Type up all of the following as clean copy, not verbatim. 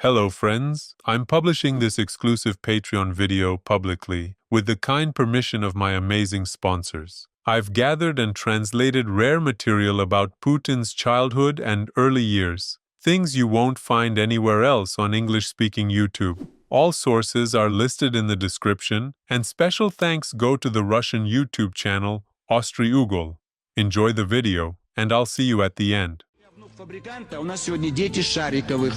Hello friends, I'm publishing this exclusive Patreon video publicly with the kind permission of my amazing sponsors. I've gathered and translated rare material about Putin's childhood and early years, things you won't find anywhere else on English-speaking YouTube. All sources are listed in the description, and special thanks go to the Russian YouTube channel Ostrый угол. Enjoy the video, and I'll see you at the end. Фабриканта, у нас сегодня дети Шариковых,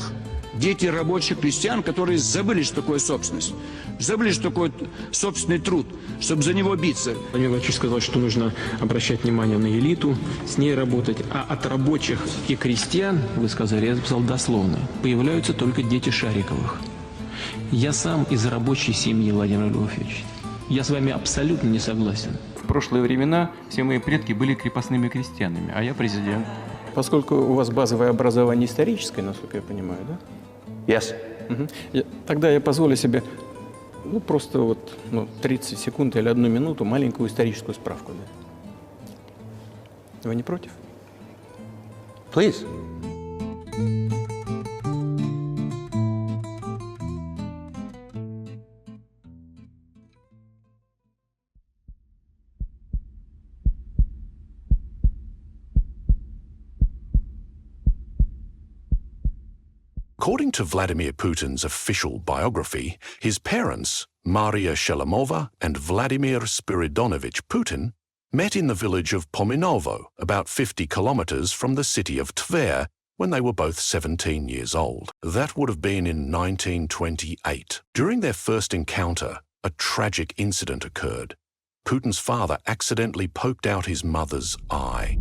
дети рабочих крестьян, которые забыли, что такое собственность, забыли, что такое собственный труд, чтобы за него биться. Владимир Владимирович сказал, что нужно обращать внимание на элиту, с ней работать, а от рабочих и крестьян, вы сказали, я записал дословно, появляются только дети Шариковых. Я сам из рабочей семьи, Владимир Владимирович. Я с вами абсолютно не согласен. В прошлые времена все мои предки были крепостными крестьянами, а я президент. Поскольку у вас базовое образование историческое, насколько я понимаю, да? Yes. Тогда я позволю себе, просто 30 секунд или 1 минуту маленькую историческую справку. Да? Вы не против? Please. According to Vladimir Putin's official biography, his parents, Maria Shelemova and Vladimir Spiridonovich Putin, met in the village of Pominovo, about 50 kilometers from the city of Tver, when they were both 17 years old. That would have been in 1928. During their first encounter, a tragic incident occurred. Putin's father accidentally poked out his mother's eye.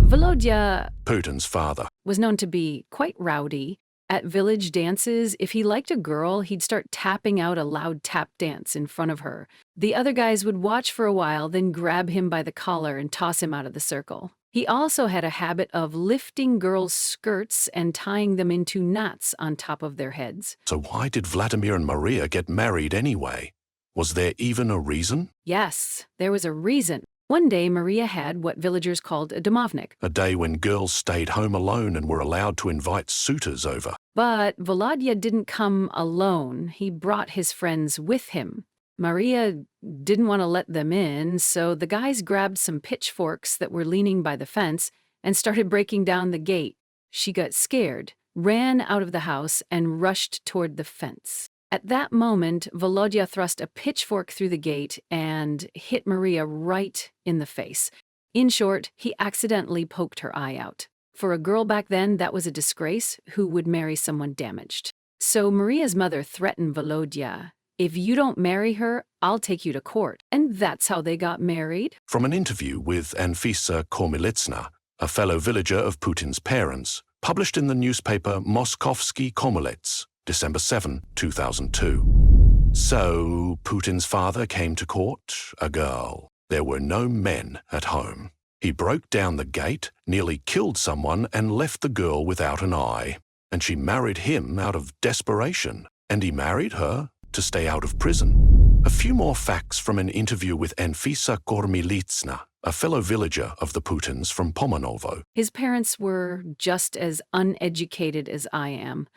Volodya, Putin's father, was known to be quite rowdy. At village dances, if he liked a girl, he'd start tapping out a loud tap dance in front of her. The other guys would watch for a while, then grab him by the collar and toss him out of the circle. He also had a habit of lifting girls' skirts and tying them into knots on top of their heads. So why did Vladimir and Maria get married anyway? Was there even a reason? Yes, there was a reason. One day, Maria had what villagers called a domovnik. A day when girls stayed home alone and were allowed to invite suitors over. But Volodya didn't come alone. He brought his friends with him. Maria didn't want to let them in, so the guys grabbed some pitchforks that were leaning by the fence and started breaking down the gate. She got scared, ran out of the house, and rushed toward the fence. At that moment, Volodya thrust a pitchfork through the gate and hit Maria right in the face. In short, he accidentally poked her eye out. For a girl back then, that was a disgrace. Who would marry someone damaged? So Maria's mother threatened Volodya, "If you don't marry her, I'll take you to court." And that's how they got married. From an interview with Anfisa Kormilitsna, a fellow villager of Putin's parents, published in the newspaper Moskovsky Komolets, December 7, 2002. So, Putin's father came to court, a girl. There were no men at home. He broke down the gate, nearly killed someone, and left the girl without an eye. And she married him out of desperation, and he married her to stay out of prison. A few more facts from an interview with Anfisa Kormilitsna, a fellow villager of the Putins from Pominovo. His parents were just as uneducated as I am.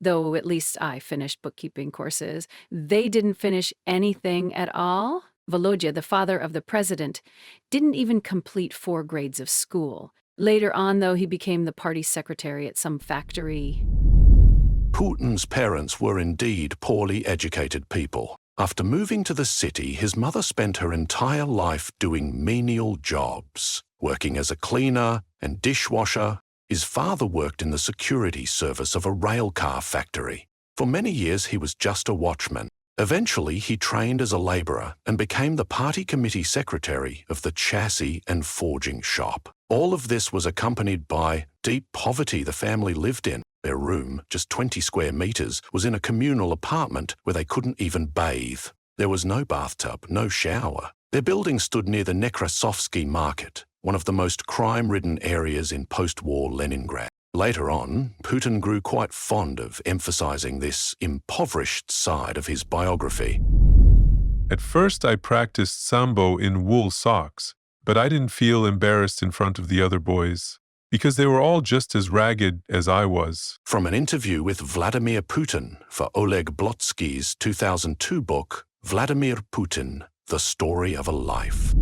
Though at least I finished bookkeeping courses. They didn't finish anything at all. Volodya, the father of the president, didn't even complete 4 grades of school. Later on, though, he became the party secretary at some factory. Putin's parents were indeed poorly educated people. After moving to the city, his mother spent her entire life doing menial jobs, working as a cleaner and dishwasher. His father worked in the security service of a railcar factory. For many years, he was just a watchman. Eventually, he trained as a laborer and became the party committee secretary of the chassis and forging shop. All of this was accompanied by deep poverty the family lived in. Their room, just 20 square meters, was in a communal apartment where they couldn't even bathe. There was no bathtub, no shower. Their building stood near the Nekrasovsky market, one of the most crime-ridden areas in post-war Leningrad. Later on, Putin grew quite fond of emphasizing this impoverished side of his biography. At first I practiced sambo in wool socks, but I didn't feel embarrassed in front of the other boys. because they were all just as ragged as I was. From an interview with Vladimir Putin for Oleg Blotsky's 2002 book, Vladimir Putin, The Story of a Life.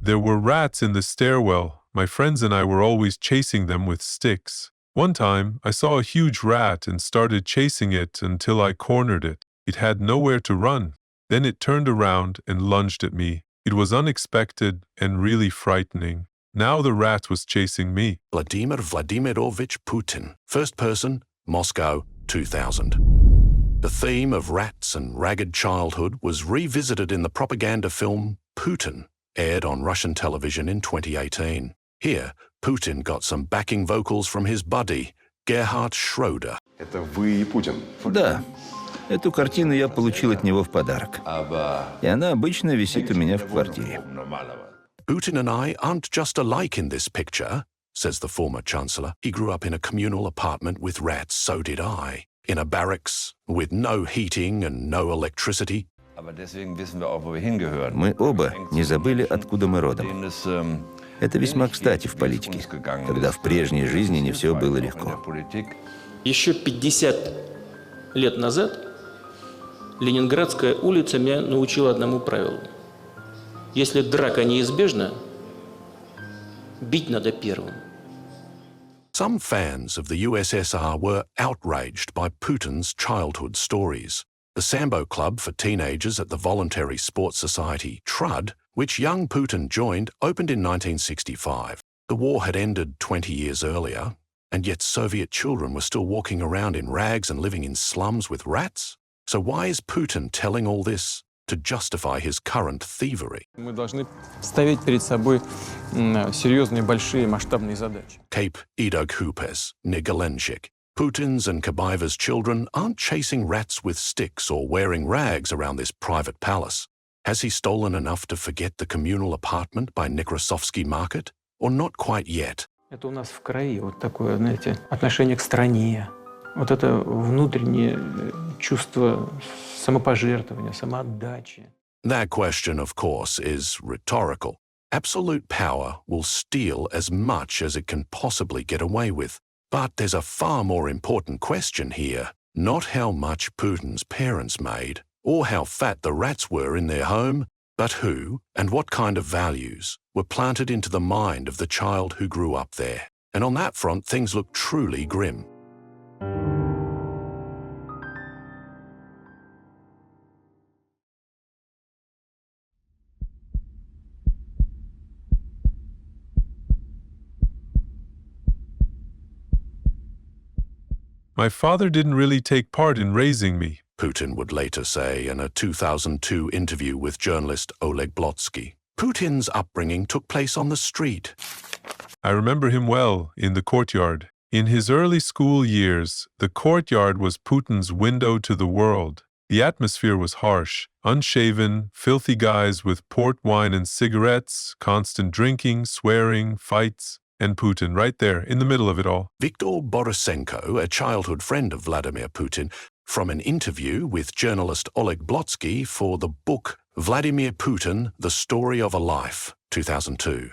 There were rats in the stairwell. My friends and I were always chasing them with sticks. One time, I saw a huge rat and started chasing it until I cornered it. It had nowhere to run. Then it turned around and lunged at me. It was unexpected and really frightening. Now the rat was chasing me. Vladimir Vladimirovich Putin, first person, Moscow, 2000. The theme of rats and ragged childhood was revisited in the propaganda film Putin, aired on Russian television in 2018. Here, Putin got some backing vocals from his buddy, Gerhard Schroeder. Это вы и Путин? Да. Эту картину я получил от него в подарок. И она обычно висит у меня в квартире. Putin and I aren't just alike in this picture, says the former chancellor. He grew up in a communal apartment with rats, so did I. In a barracks, with no heating and no electricity. Мы оба не забыли, откуда мы родом. Это весьма кстати в политике, когда в прежней жизни не все было легко. Еще 50 лет назад Ленинградская улица меня научила одному правилу. Если драка неизбежна, бить надо первым. Some fans of the USSR were outraged by Putin's childhood stories. The Sambo Club for teenagers at the voluntary sports society Trud, which young Putin joined, opened in 1965. The war had ended 20 years earlier, and yet Soviet children were still walking around in rags and living in slums with rats? So why is Putin telling all this to justify his current thievery? Мы должны ставить перед собой серьезные, большие, масштабные задачи. Cape Idog-Hupes, Nigalenchik. Putin's and Kabaeva's children aren't chasing rats with sticks or wearing rags around this private palace. Has he stolen enough to forget the communal apartment by Nekrasovsky Market? Or not quite yet? Это у нас в крови вот такое, знаете, отношение к стране. Вот это внутреннее чувство самопожертвования, самоотдачи. That question, of course, is rhetorical. Absolute power will steal as much as it can possibly get away with. But there's a far more important question here. Not how much Putin's parents made, or how fat the rats were in their home, but who and what kind of values were planted into the mind of the child who grew up there. And on that front, things look truly grim. My father didn't really take part in raising me, Putin would later say in a 2002 interview with journalist Oleg Blotsky. Putin's upbringing took place on the street. I remember him well in the courtyard. In his early school years, the courtyard was Putin's window to the world. The atmosphere was harsh, unshaven, filthy guys with port wine and cigarettes, constant drinking, swearing, fights, and Putin right there in the middle of it all. Viktor Borisenko, a childhood friend of Vladimir Putin, from an interview with journalist Oleg Blotsky for the book Vladimir Putin, The Story of a Life, 2002.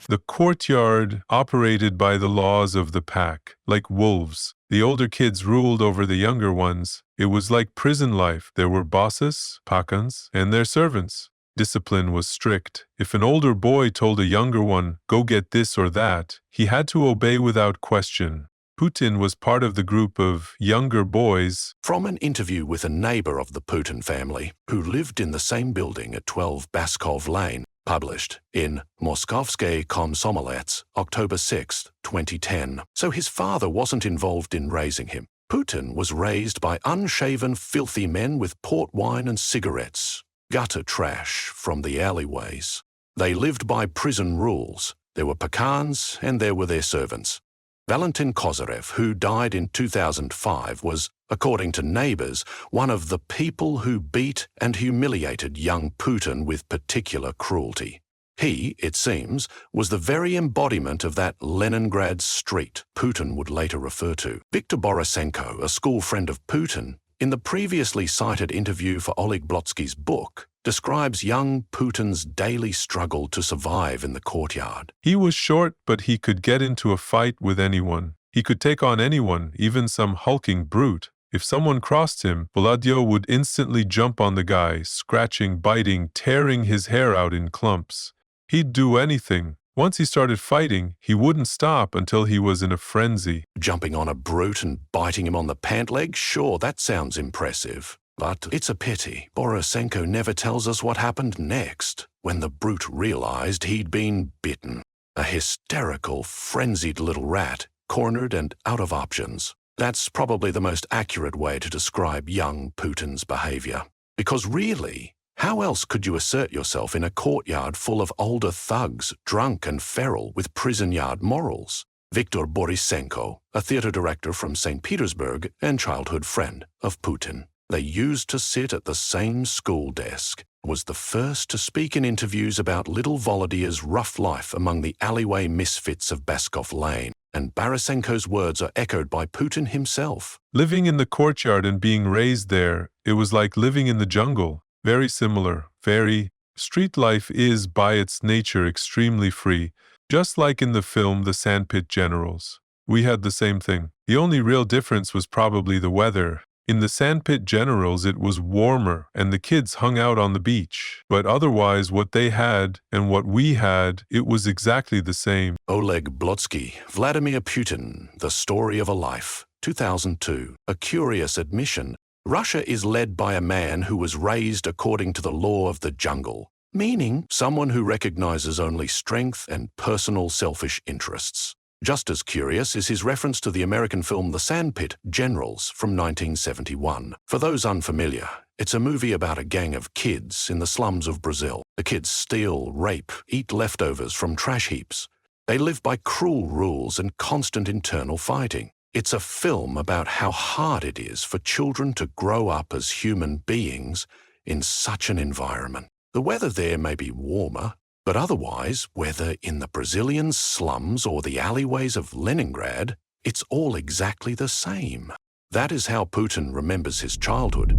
The courtyard operated by the laws of the pack, like wolves. The older kids ruled over the younger ones. It was like prison life. There were bosses, pakans, and their servants. Discipline was strict. If an older boy told a younger one, go get this or that, he had to obey without question. Putin was part of the group of younger boys. From an interview with a neighbor of the Putin family, who lived in the same building at 12 Baskov Lane, published in Moskovsky Komsomolets, October 6, 2010. So his father wasn't involved in raising him. Putin was raised by unshaven, filthy men with port wine and cigarettes. Gutter trash from the alleyways. They lived by prison rules. There were Pakans and there were their servants. Valentin Kozyrev, who died in 2005, was, according to neighbors, one of the people who beat and humiliated young Putin with particular cruelty. He, it seems, was the very embodiment of that Leningrad street Putin would later refer to. Viktor Borisenko, a school friend of Putin, in the previously cited interview for Oleg Blotsky's book, describes young Putin's daily struggle to survive in the courtyard. He was short, but he could get into a fight with anyone. He could take on anyone, even some hulking brute. If someone crossed him, Volodya would instantly jump on the guy, scratching, biting, tearing his hair out in clumps. He'd do anything. Once he started fighting, he wouldn't stop until he was in a frenzy. Jumping on a brute and biting him on the pant leg? Sure, that sounds impressive. But it's a pity Borisenko never tells us what happened next, when the brute realized he'd been bitten. A hysterical, frenzied little rat, cornered and out of options. That's probably the most accurate way to describe young Putin's behavior. Because really, how else could you assert yourself in a courtyard full of older thugs, drunk and feral, with prison yard morals? Viktor Borisenko, a theater director from St. Petersburg and childhood friend of Putin. They used to sit at the same school desk, was the first to speak in interviews about little Volodya's rough life among the alleyway misfits of Baskov Lane, and Borisenko's words are echoed by Putin himself. Living in the courtyard and being raised there, it was like living in the jungle. Very similar, very. Street life is, by its nature, extremely free, just like in the film The Sandpit Generals. We had the same thing. The only real difference was probably the weather. In the Sandpit Generals, it was warmer, and the kids hung out on the beach. But otherwise, what they had and what we had, it was exactly the same. Oleg Blodsky, Vladimir Putin, The Story of a Life, 2002. A curious admission. Russia is led by a man who was raised according to the law of the jungle, meaning someone who recognizes only strength and personal selfish interests. Just as curious is his reference to the American film The Sandpit Generals from 1971. For those unfamiliar, it's a movie about a gang of kids in the slums of Brazil. The kids steal, rape, eat leftovers from trash heaps. They live by cruel rules and constant internal fighting. It's a film about how hard it is for children to grow up as human beings in such an environment. The weather there may be warmer, but otherwise, whether in the Brazilian slums or the alleyways of Leningrad, it's all exactly the same. That is how Putin remembers his childhood.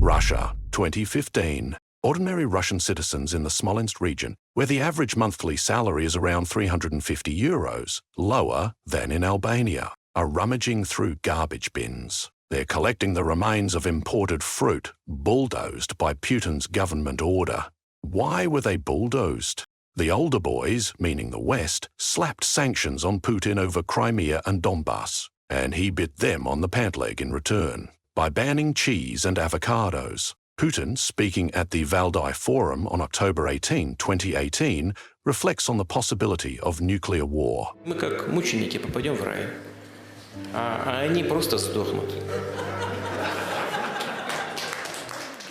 Russia, 2015. Ordinary Russian citizens in the Smolensk region, where the average monthly salary is around 350 euros, lower than in Albania, are rummaging through garbage bins. They're collecting the remains of imported fruit, bulldozed by Putin's government order. Why were they bulldozed? The older boys, meaning the West, slapped sanctions on Putin over Crimea and Donbass, and he bit them on the pant leg in return by banning cheese and avocados. Putin, speaking at the Valdai Forum on October 18, 2018, reflects on the possibility of nuclear war. Мы как мученики попадем в рай, а они просто сдохнут.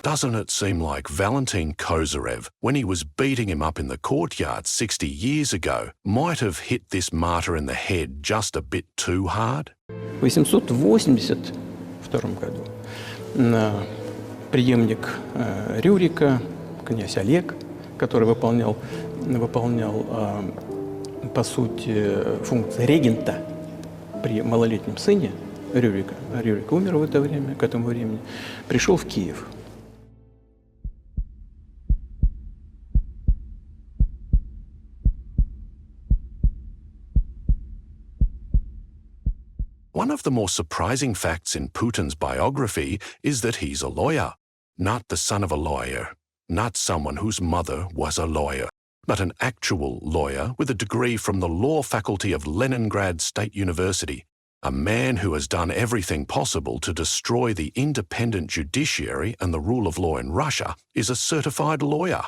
Doesn't it seem like Valentin Kozyrev, when he was beating him up in the courtyard 60 years ago, might have hit this martyr in the head just a bit too hard? В 882 году преемник Рюрика, князь Олег, который выполнял по сути функции регента при малолетнем сыне Рюрика, Рюрик умер в это время, к этому времени, пришел в Киев. One of the more surprising facts in Putin's biography is that he's a lawyer. Not the son of a lawyer, not someone whose mother was a lawyer, but an actual lawyer with a degree from the law faculty of Leningrad State University, a man who has done everything possible to destroy the independent judiciary and the rule of law in Russia, is a certified lawyer.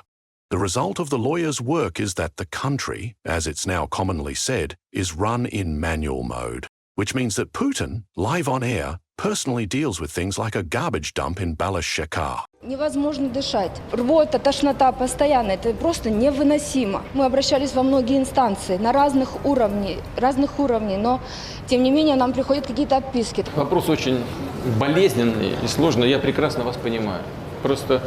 The result of the lawyer's work is that the country, as it's now commonly said, is run in manual mode, which means that Putin, live on air, personally deals with things like a garbage dump in Balashikar. Невозможно дышать. Рвота, тошнота постоянно. Это просто невыносимо. Мы обращались во многие инстанции на разных уровней, но тем не менее нам приходят какие-то отписки. Вопрос очень болезненный и сложный. Я прекрасно вас понимаю. Просто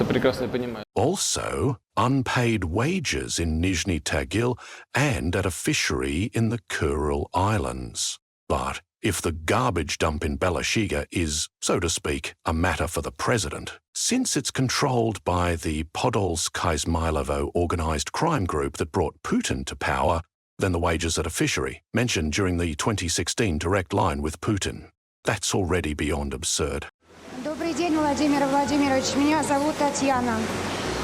прекрасно понимаю. Also, unpaid wages in Nizhny Tagil and at a fishery in the Kuril Islands. But if the garbage dump in Belashiga is, so to speak, a matter for the president, since it's controlled by the Podolsk-Izmailovo organized crime group that brought Putin to power, then the wages at a fishery, mentioned during the 2016 direct line with Putin. That's already beyond absurd. Добрый день, Владимир Владимирович. Меня зовут Татьяна.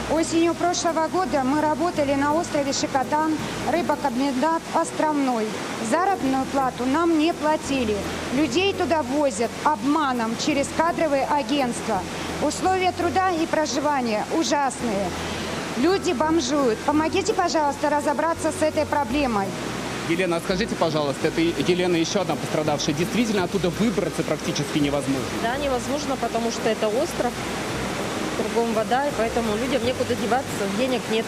Осенью прошлого года мы работали на острове Шикотан, рыбокомбинат Островной. Заработную плату нам не платили. Людей туда возят обманом через кадровые агентства. Условия труда и проживания ужасные. Люди бомжуют. Помогите, пожалуйста, разобраться с этой проблемой. Елена, скажите, пожалуйста, это Елена еще одна пострадавшая. Действительно, оттуда выбраться практически невозможно? Да, невозможно, потому что это остров, кругом вода, и поэтому людям некуда деваться, денег нет.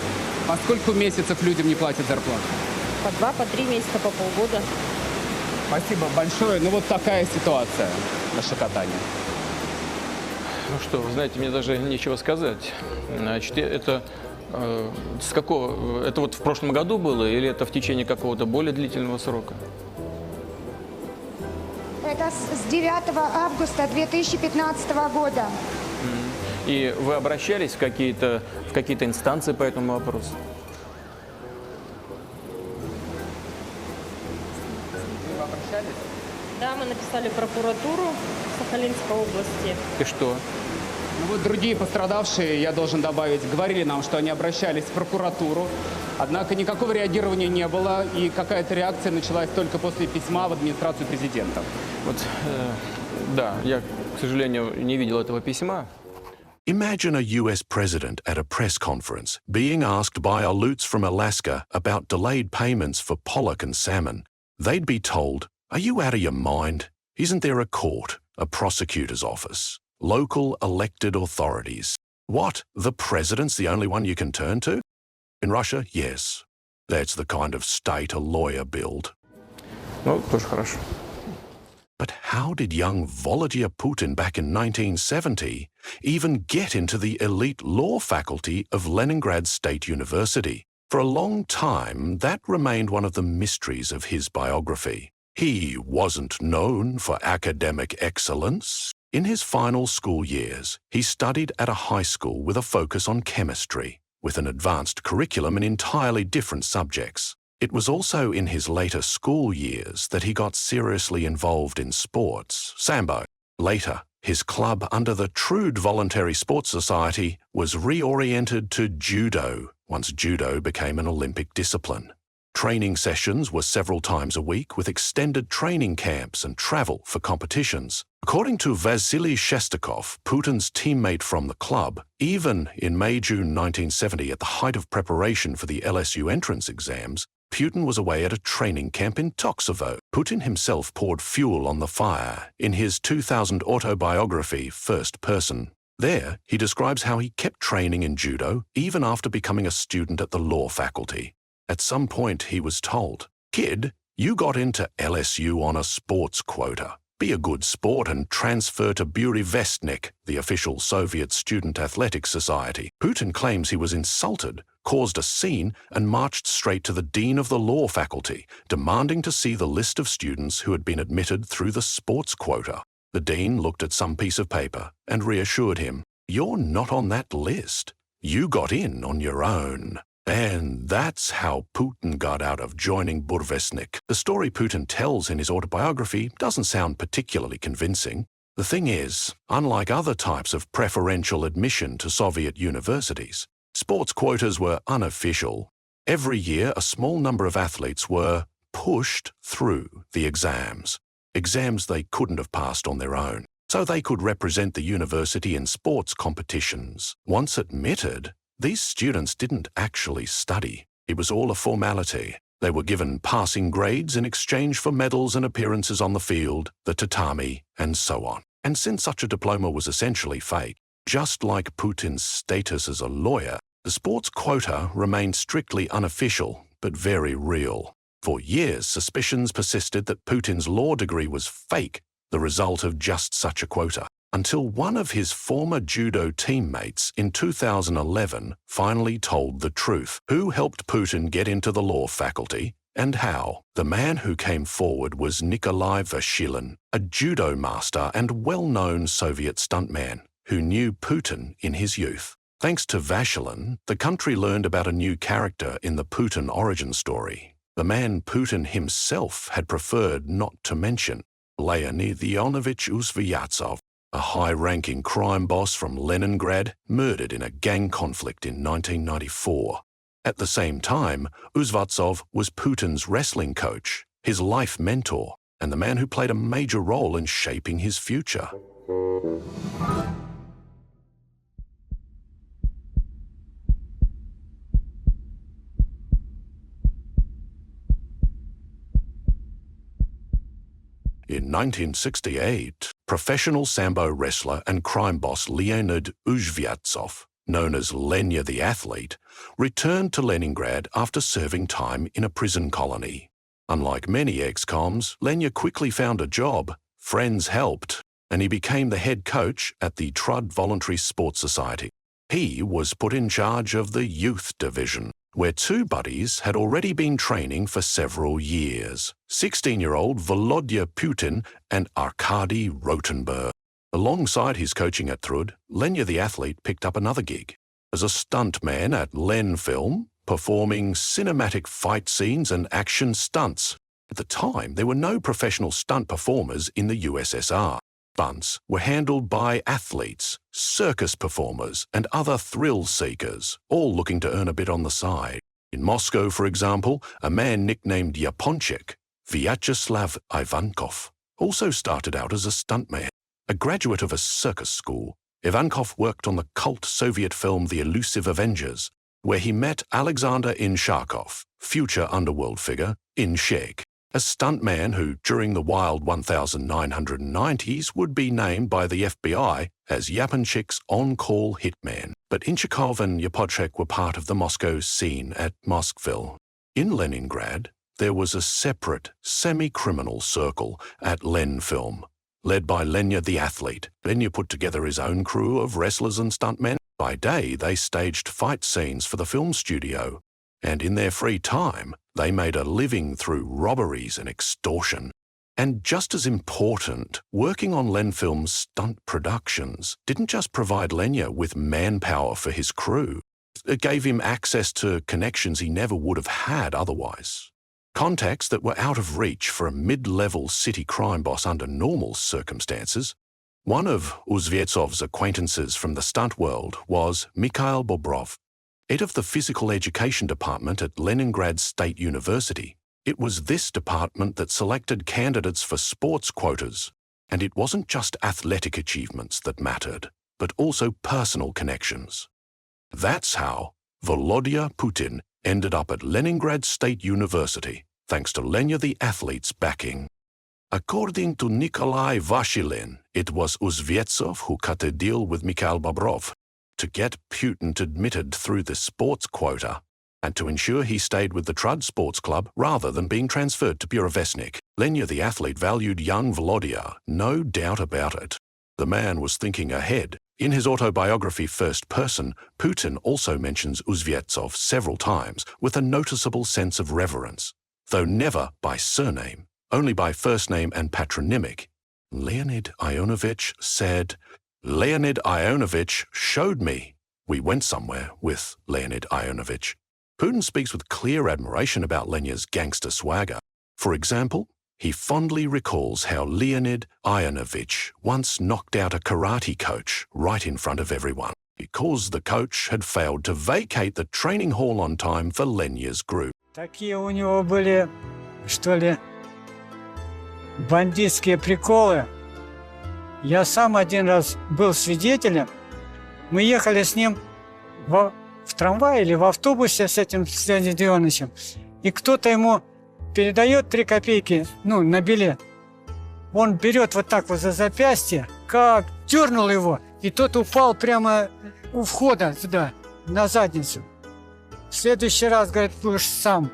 По сколько месяцев людям не платят зарплату? По 2, по 3 месяца, по полгода. Спасибо большое. Ну вот такая ситуация на Шикотане. Ну что, вы знаете, мне даже нечего сказать. Значит, это с какого? Это вот в прошлом году было или это в течение какого-то более длительного срока? Это с 9 августа 2015 года. И вы обращались в какие-то инстанции по этому вопросу? Вы обращались? Да, мы написали в прокуратуру Сахалинской области. И что? Ну вот другие пострадавшие, я должен добавить, говорили нам, что они обращались в прокуратуру, однако никакого реагирования не было, и какая-то реакция началась только после письма в администрацию президента. Вот, да, я, к сожалению, не видел этого письма. Imagine a US president at a press conference being asked by Aleuts from Alaska about delayed payments for pollock and salmon. They'd be told, "Are you out of your mind? Isn't there a court, a prosecutor's office, local elected authorities? What, the president's the only one you can turn to?" In Russia, yes. That's the kind of state a lawyer build. Ну, тоже хорошо. But how did young Volodya Putin back in 1970 even get into the elite law faculty of Leningrad State University? For a long time, that remained one of the mysteries of his biography. He wasn't known for academic excellence. In his final school years, he studied at a high school with a focus on chemistry, with an advanced curriculum in entirely different subjects. It was also in his later school years that he got seriously involved in sports, sambo. Later, his club under the Trude Voluntary Sports Society was reoriented to judo, once judo became an Olympic discipline. Training sessions were several times a week with extended training camps and travel for competitions. According to Vasily Shestakov, Putin's teammate from the club, even in May-June 1970 at the height of preparation for the LSU entrance exams, Putin was away at a training camp in Toksovo. Putin himself poured fuel on the fire in his 2000 autobiography, First Person. There, he describes how he kept training in judo even after becoming a student at the law faculty. At some point, he was told, "Kid, you got into LSU on a sports quota. Be a good sport and transfer to Burevestnik, the official Soviet Student Athletic Society." Putin claims he was insulted, caused a scene, and marched straight to the dean of the law faculty, demanding to see the list of students who had been admitted through the sports quota. The dean looked at some piece of paper and reassured him, "You're not on that list. You got in on your own." And that's how Putin got out of joining Burevestnik. The story Putin tells in his autobiography doesn't sound particularly convincing. The thing is, unlike other types of preferential admission to Soviet universities, sports quotas were unofficial. Every year, a small number of athletes were pushed through the exams they couldn't have passed on their own, so they could represent the university in sports competitions. Once admitted, these students didn't actually study. It was all a formality. They were given passing grades in exchange for medals and appearances on the field, the tatami, and so on. And since such a diploma was essentially fake, just like Putin's status as a lawyer, the sports quota remained strictly unofficial, but very real. For years, suspicions persisted that Putin's law degree was fake, the result of just such a quota, until one of his former judo teammates in 2011 finally told the truth. Who helped Putin get into the law faculty? and how. The man who came forward was Nikolai Vashilin, a judo master and well-known Soviet stuntman who knew Putin in his youth. Thanks to Vashilin, the country learned about a new character in the Putin origin story, the man Putin himself had preferred not to mention, Lyona the Athlete, a high-ranking crime boss from Leningrad, murdered in a gang conflict in 1994. At the same time, Uzvatsov was Putin's wrestling coach, his life mentor, and the man who played a major role in shaping his future. In 1968, professional sambo wrestler and crime boss Leonid Uzvatsov, known as Lenya the Athlete, returned to Leningrad after serving time in a prison colony. Unlike many ex-coms, Lenya quickly found a job, friends helped, and he became the head coach at the Trud Voluntary Sports Society. He was put in charge of the youth division, where two buddies had already been training for several years, 16-year-old Volodya Putin and Arkady Rotenberg. Alongside his coaching at Trud, Lenya the Athlete picked up another gig as a stuntman at Len Film, performing cinematic fight scenes and action stunts. At the time, there were no professional stunt performers in the USSR. Stunts were handled by athletes, circus performers, and other thrill seekers, all looking to earn a bit on the side. In Moscow, for example, a man nicknamed Yaponchik, Vyacheslav Ivankov, also started out as a stuntman. A graduate of a circus school, Ivankov worked on the cult Soviet film The Elusive Avengers, where he met Alexander Sharikov, future underworld figure, in Shek, a stuntman who, during the wild 1990s, would be named by the FBI as Yaponchik's on-call hitman. But Inchikov and Yaponchik were part of the Moscow scene at Moskville. In Leningrad, there was a separate, semi-criminal circle at Len Film, led by Lenya the Athlete. Lenya put together his own crew of wrestlers and stuntmen. By day, they staged fight scenes for the film studio, and in their free time, they made a living through robberies and extortion. And just as important, working on Len Film's stunt productions didn't just provide Lenya with manpower for his crew. It gave him access to connections he never would have had otherwise. Contacts that were out of reach for a mid-level city crime boss under normal circumstances. One of Uzvatsov's acquaintances from the stunt world was Mikhail Bobrov, head of the physical education department at Leningrad State University. It was this department that selected candidates for sports quotas, and it wasn't just athletic achievements that mattered, but also personal connections. That's how Volodya Putin ended up at Leningrad State University, thanks to Lenya the Athlete's backing. According to Nikolai Vashilin, it was Uzvatsov who cut a deal with Mikhail Bobrov to get Putin admitted through the sports quota and to ensure he stayed with the Trud Sports Club rather than being transferred to Burevestnik. Lenya the Athlete valued young Volodya, no doubt about it. The man was thinking ahead. In his autobiography First Person, Putin also mentions Uzvatsov several times with a noticeable sense of reverence, though never by surname, only by first name and patronymic. Leonid Ionovich said, "Leonid Ionovich showed me." We went somewhere with Leonid Ionovich. Putin speaks with clear admiration about Lenya's gangster swagger. For example, he fondly recalls how Leonid Ionovich once knocked out a karate coach right in front of everyone because the coach had failed to vacate the training hall on time for Lenya's group. Такие у него были, что ли, бандитские приколы. Я сам один раз был свидетелем. Мы ехали с ним в трамвае или в автобусе с этим Леонидом, и кто-то ему передает 3 копейки, на билет. Он берет вот так вот за запястье, как дернул его, и тот упал прямо у входа сюда, на задницу. В следующий раз, говорит, будешь сам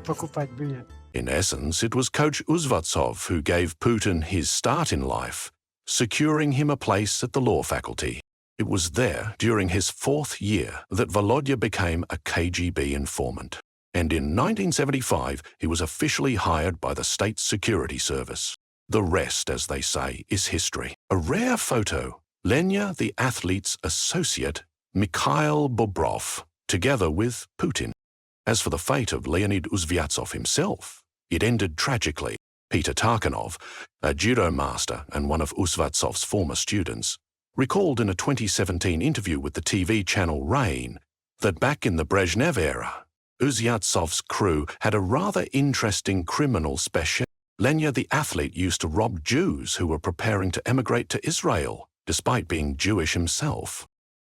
покупать билет. In essence, it was Coach Uzvatsov who gave Putin his start in life, securing him a place at the law faculty. It was there, during his 4th year, that Volodya became a KGB informant. and in 1975 he was officially hired by the State Security Service. The rest, as they say, is history. A rare photo, Lenya the Athlete's associate, Mikhail Bobrov, together with Putin. As for the fate of Leonid Uzvyatov himself, it ended tragically. Peter Tarkanov, a judo master and one of Uzvyatsov's former students, recalled in a 2017 interview with the TV channel Rain that back in the Brezhnev era, Uzvyatsov's crew had a rather interesting criminal special. Lenya the Athlete used to rob Jews who were preparing to emigrate to Israel, despite being Jewish himself.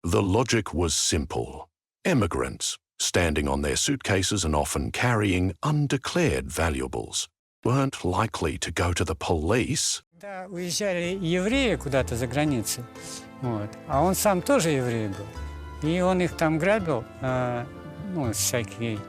The logic was simple. Immigrants, standing on their suitcases and often carrying undeclared valuables, weren't likely to go to the police. Когда уезжали евреи куда-то за границу, а он сам тоже еврей был, и он их там грабил, всякие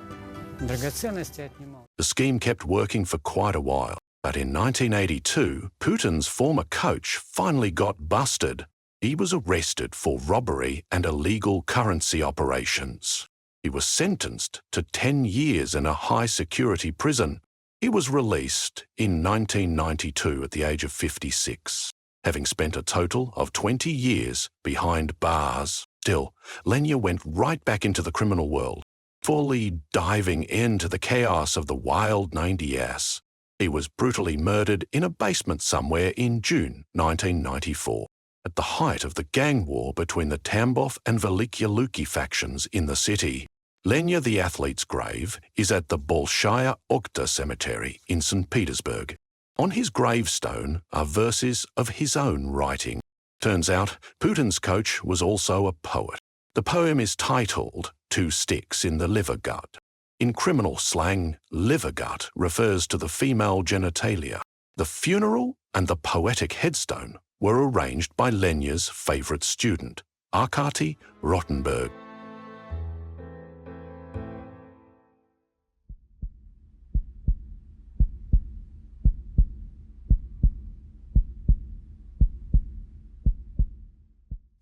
драгоценности отнимал. The scheme kept working for quite a while, but in 1982, Putin's former coach finally got busted. He was arrested for robbery and illegal currency operations. He was sentenced to 10 years in a high-security prison. He was released in 1992 at the age of 56, having spent a total of 20 years behind bars. Still, Lenya went right back into the criminal world, fully diving into the chaos of the wild 90s. He was brutally murdered in a basement somewhere in June 1994, at the height of the gang war between the Tambov and Veliky Luki factions in the city. Lenya the Athlete's grave is at the Bolshaya Okta Cemetery in St. Petersburg. On his gravestone are verses of his own writing. Turns out, Putin's coach was also a poet. The poem is titled Two Sticks in the Liver Gut. In criminal slang, liver gut refers to the female genitalia. The funeral and the poetic headstone were arranged by Lenya's favorite student, Arkady Rottenberg.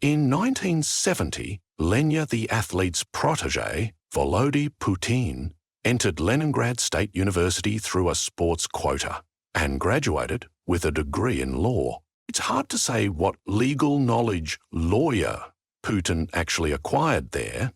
In 1970, Lenya the Athlete's protege, Volody Putin, entered Leningrad State University through a sports quota and graduated with a degree in law. It's hard to say what legal knowledge lawyer Putin actually acquired there,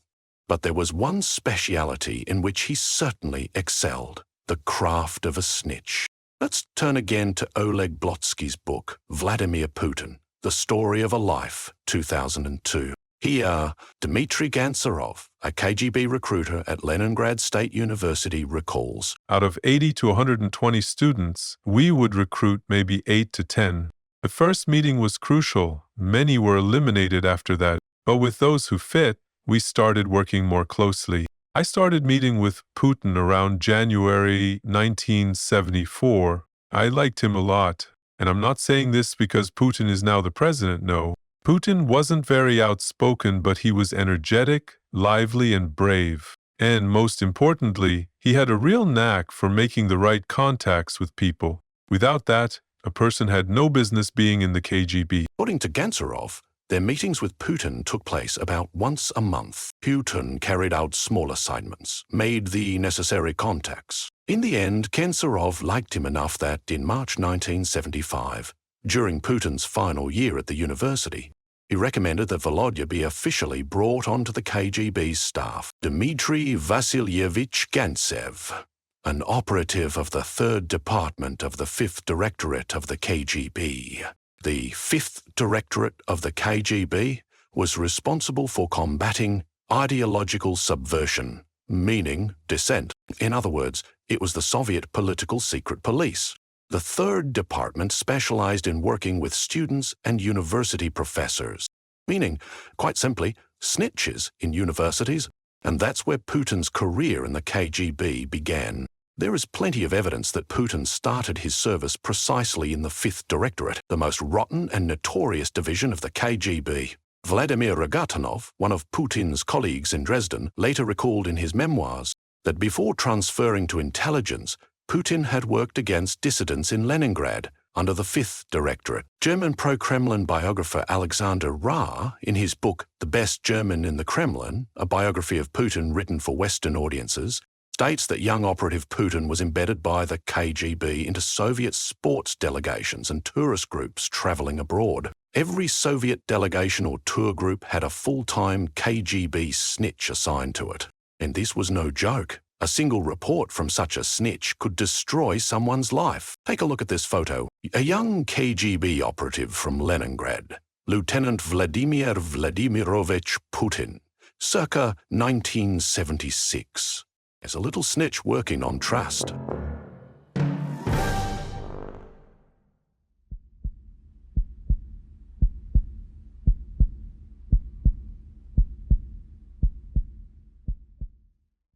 but there was one speciality in which he certainly excelled, the craft of a snitch. Let's turn again to Oleg Blotsky's book, Vladimir Putin, The Story of a Life, 2002. Here, Dmitry Gantserov, a KGB recruiter at Leningrad State University, recalls, out of 80 to 120 students, we would recruit maybe 8 to 10. The first meeting was crucial. Many were eliminated after that. But with those who fit, we started working more closely. I started meeting with Putin around January 1974. I liked him a lot. And I'm not saying this because Putin is now the president, no. Putin wasn't very outspoken, but he was energetic, lively, and brave. And most importantly, he had a real knack for making the right contacts with people. Without that, a person had no business being in the KGB. According to Gantserov, their meetings with Putin took place about once a month. Putin carried out small assignments, made the necessary contacts. In the end, Gantserov liked him enough that in March 1975, during Putin's final year at the university, he recommended that Volodya be officially brought onto the KGB's staff. Dmitry Vasilyevich Gantsev, an operative of the 3rd Department of the 5th Directorate of the KGB. The 5th Directorate of the KGB was responsible for combating ideological subversion, meaning dissent. In other words, it was the Soviet political secret police. The 3rd Department specialized in working with students and university professors, meaning, quite simply, snitches in universities, and that's where Putin's career in the KGB began. There is plenty of evidence that Putin started his service precisely in the 5th Directorate, the most rotten and notorious division of the KGB. Vladimir Rogatinov, one of Putin's colleagues in Dresden, later recalled in his memoirs that before transferring to intelligence, Putin had worked against dissidents in Leningrad under the 5th Directorate. German pro-Kremlin biographer Alexander Ra, in his book The Best German in the Kremlin, a biography of Putin written for Western audiences, states that young operative Putin was embedded by the KGB into Soviet sports delegations and tourist groups travelling abroad. Every Soviet delegation or tour group had a full-time KGB snitch assigned to it. And this was no joke. A single report from such a snitch could destroy someone's life. Take a look at this photo. A young KGB operative from Leningrad, Lieutenant Vladimir Vladimirovich Putin, circa 1976. As a little snitch working on trust.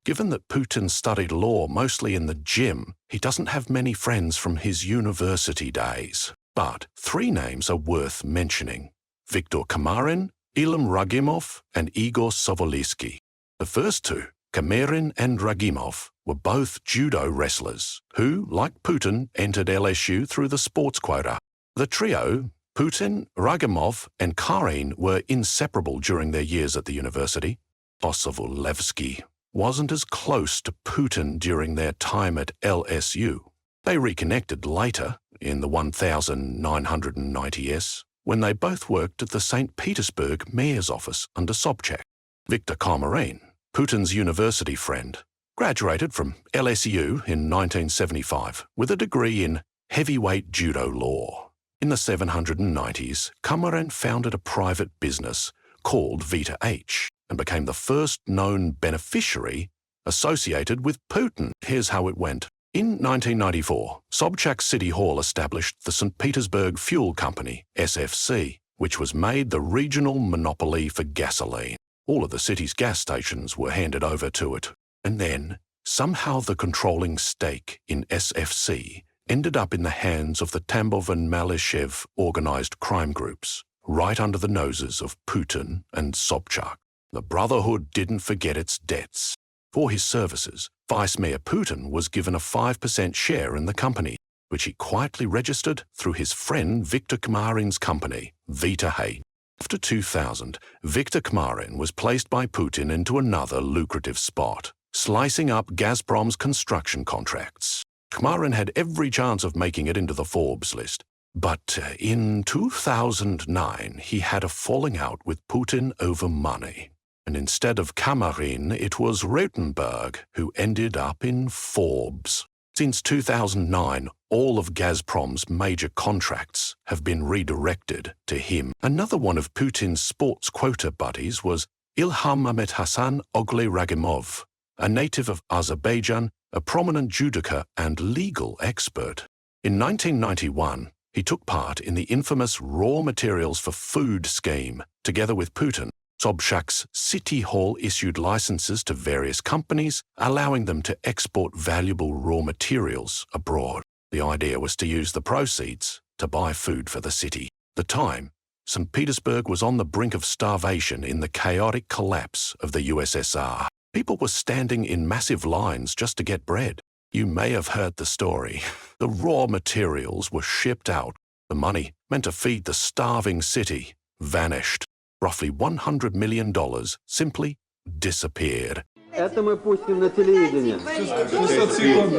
Given that Putin studied law mostly in the gym, he doesn't have many friends from his university days. But 3 names are worth mentioning: Viktor Kamarin, Ilham Ragimov, and Igor Sovolsky. The first 2, Kamarin and Ragimov, were both judo wrestlers who, like Putin, entered LSU through the sports quota. The trio, Putin, Ragimov, and Karin, were inseparable during their years at the university. Sovolsky wasn't as close to Putin during their time at LSU. They reconnected later, in the 1990s, when they both worked at the St. Petersburg mayor's office under Sobchak. Viktor Kamarin, Putin's university friend, graduated from LSU in 1975 with a degree in heavyweight judo law. In the 790s, Kamarin founded a private business called Vita H and became the first known beneficiary associated with Putin. Here's how it went. In 1994, Sobchak City Hall established the St. Petersburg Fuel Company, SFC, which was made the regional monopoly for gasoline. All of the city's gas stations were handed over to it. And then, somehow the controlling stake in SFC ended up in the hands of the Tambov and Malyshev organized crime groups, right under the noses of Putin and Sobchak. The Brotherhood didn't forget its debts. For his services, Vice Mayor Putin was given a 5% share in the company, which he quietly registered through his friend Viktor Kamarin's company, Vita H. After 2000, Viktor Kamarin was placed by Putin into another lucrative spot, slicing up Gazprom's construction contracts. Kamarin had every chance of making it into the Forbes list. But in 2009, he had a falling out with Putin over money. And instead of Kamarin, it was Rotenberg who ended up in Forbes. Since 2009, all of Gazprom's major contracts have been redirected to him. Another one of Putin's sports quota buddies was Ilham Ahmet Hassan Ogle Ragimov, a native of Azerbaijan, a prominent judoka and legal expert. In 1991, he took part in the infamous Raw Materials for Food scheme, together with Putin. Sobchak's City Hall issued licenses to various companies, allowing them to export valuable raw materials abroad. The idea was to use the proceeds to buy food for the city. At the time, St. Petersburg was on the brink of starvation in the chaotic collapse of the USSR. People were standing in massive lines just to get bread. You may have heard the story. The raw materials were shipped out. The money, meant to feed the starving city, vanished. Roughly $100 million simply disappeared. Это мы пустим на телевидение. 600 секунд.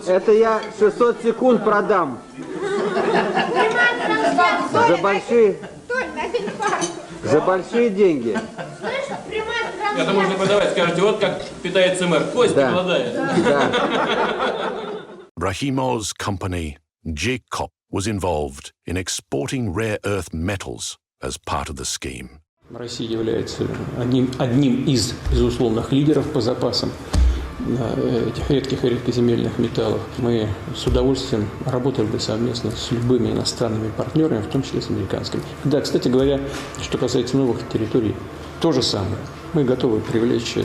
Это я 600 секунд продам. За большие деньги. Это можно продавать. Скажете, вот как питается мэр. Кости голодает. Rahimov's company, Jikop, was involved in exporting rare earth metals as part of the scheme. Россия является одним из безусловных лидеров по запасам этих редких и редкоземельных металлов. Мы с удовольствием работали бы совместно с любыми иностранными партнерами, в том числе с американскими. Да, кстати говоря, что касается новых территорий, то же самое. Мы готовы привлечь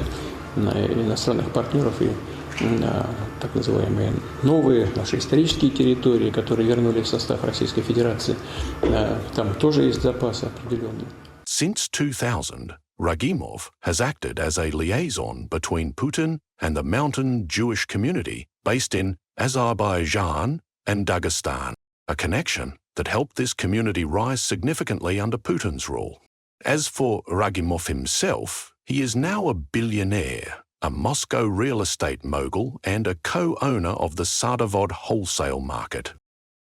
иностранных партнеров и на так называемые новые наши исторические территории, которые вернули в состав Российской Федерации. Там тоже есть запасы определенные. Since 2000, Ragimov has acted as a liaison between Putin and the mountain Jewish community based in Azerbaijan and Dagestan, a connection that helped this community rise significantly under Putin's rule. As for Ragimov himself, he is now a billionaire, a Moscow real estate mogul and a co-owner of the Sadovod wholesale market.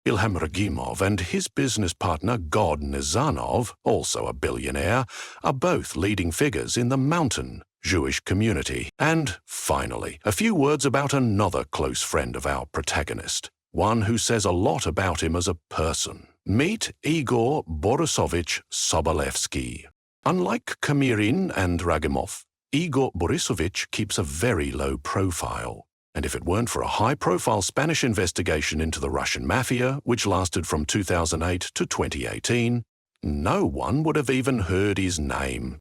Ilham Ragimov and his business partner God Nizanov, also a billionaire, are both leading figures in the mountain Jewish community. And finally, a few words about another close friend of our protagonist, one who says a lot about him as a person. Meet Igor Borisovich Sobolevsky. Unlike Kamirin and Ragimov, Igor Borisovich keeps a very low profile. And if it weren't for a high-profile Spanish investigation into the Russian mafia, which lasted from 2008 to 2018, no one would have even heard his name.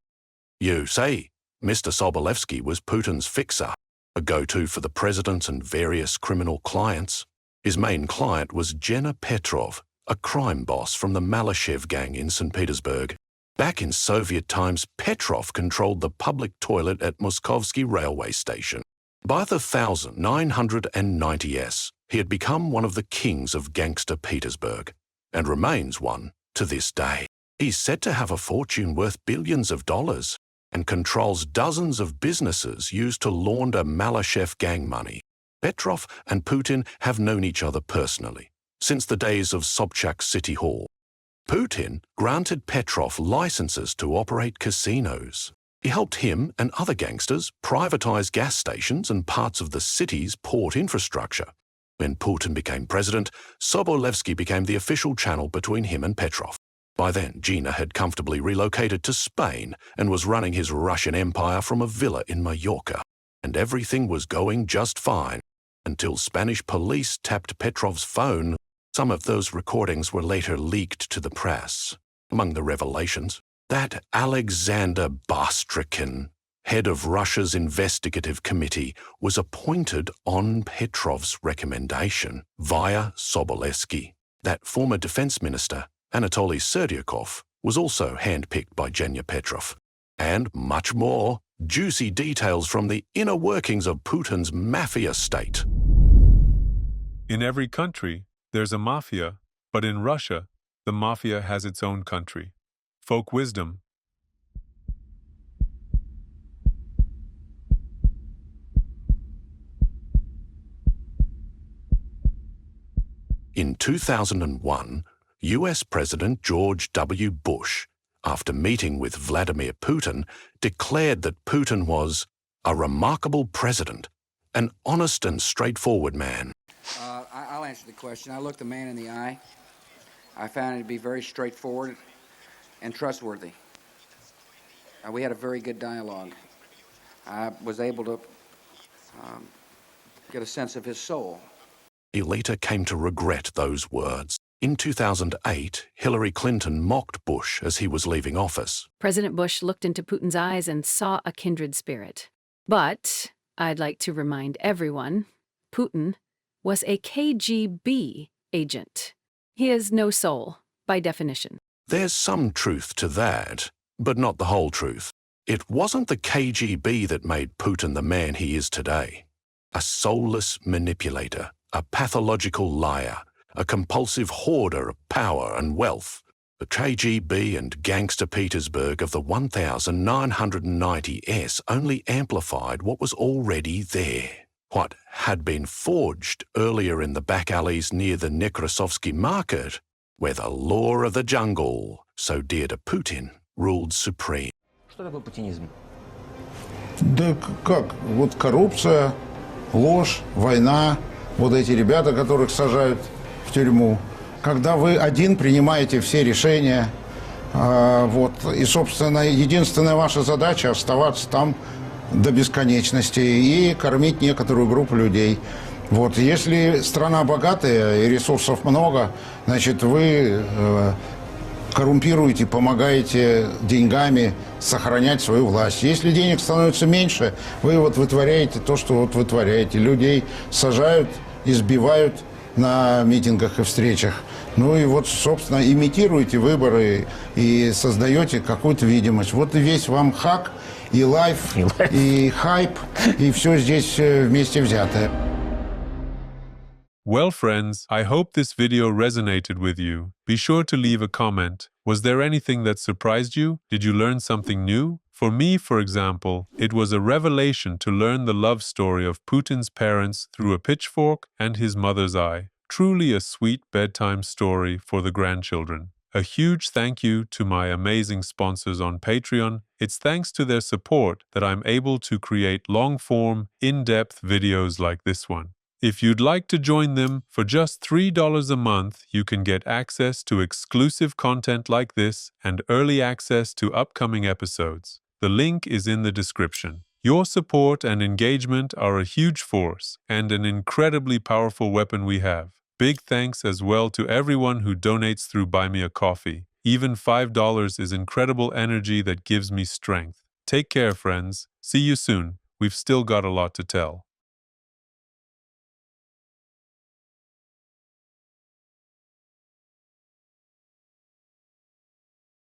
You say, Mr. Sobolevsky was Putin's fixer, a go-to for the president and various criminal clients. His main client was Jenna Petrov, a crime boss from the Malyshev gang in St. Petersburg. Back in Soviet times, Petrov controlled the public toilet at Moskovsky railway station. By the 1990s, he had become one of the kings of Gangster Petersburg, and remains one to this day. He's said to have a fortune worth billions of dollars, and controls dozens of businesses used to launder Malyshev gang money. Petrov and Putin have known each other personally, since the days of Sobchak City Hall. Putin granted Petrov licenses to operate casinos. He helped him and other gangsters privatize gas stations and parts of the city's port infrastructure. When Putin became president, Sobolevsky became the official channel between him and Petrov. By then, Gina had comfortably relocated to Spain and was running his Russian empire from a villa in Mallorca. And everything was going just fine, until Spanish police tapped Petrov's phone. Some of those recordings were later leaked to the press. Among the revelations, that Alexander Bastrikin, head of Russia's investigative committee, was appointed on Petrov's recommendation via Sobolevsky. That former defense minister, Anatoly Sardykov, was also handpicked by Genya Petrov. And much more, juicy details from the inner workings of Putin's mafia state. In every country, there's a mafia, but in Russia, the mafia has its own country. Folk wisdom. In 2001, US President George W. Bush, after meeting with Vladimir Putin, declared that Putin was a remarkable president, an honest and straightforward man. I'll answer the question. I looked the man in the eye. I found him to be very straightforward and trustworthy. We had a very good dialogue. I was able to get a sense of his soul. He later came to regret those words. In 2008, Hillary Clinton mocked Bush as he was leaving office. President Bush looked into Putin's eyes and saw a kindred spirit. But I'd like to remind everyone, Putin was a KGB agent. He has no soul, by definition. There's some truth to that, but not the whole truth. It wasn't the KGB that made Putin the man he is today. A soulless manipulator, a pathological liar, a compulsive hoarder of power and wealth. The KGB and Gangster Petersburg of the 1990s only amplified what was already there. What had been forged earlier in the back alleys near the Nekrasovsky market, where the law of the jungle, so dear to Putin, ruled supreme. Что такое путинизм? Да как? Вот коррупция, ложь, война, вот эти ребята, которых сажают в тюрьму. Когда вы один принимаете все решения, и, собственно, единственная ваша задача оставаться там до бесконечности и кормить некоторую группу людей. Если страна богатая и ресурсов много, значит, вы коррумпируете, помогаете деньгами сохранять свою власть. Если денег становится меньше, вы вытворяете то, что вытворяете. Людей сажают, избивают на митингах и встречах. Собственно, имитируете выборы и создаете какую-то видимость. Вот и весь вам хак, и лайф, и хайп, и все здесь вместе взятое. Well, friends, I hope this video resonated with you. Be sure to leave a comment. Was there anything that surprised you? Did you learn something new? For me, for example, it was a revelation to learn the love story of Putin's parents through a pitchfork and his mother's eye. Truly a sweet bedtime story for the grandchildren. A huge thank you to my amazing sponsors on Patreon. It's thanks to their support that I'm able to create long-form, in-depth videos like this one. If you'd like to join them, for just $3 a month, you can get access to exclusive content like this and early access to upcoming episodes. The link is in the description. Your support and engagement are a huge force and an incredibly powerful weapon we have. Big thanks as well to everyone who donates through Buy Me a Coffee. Even $5 is incredible energy that gives me strength. Take care, friends. See you soon. We've still got a lot to tell.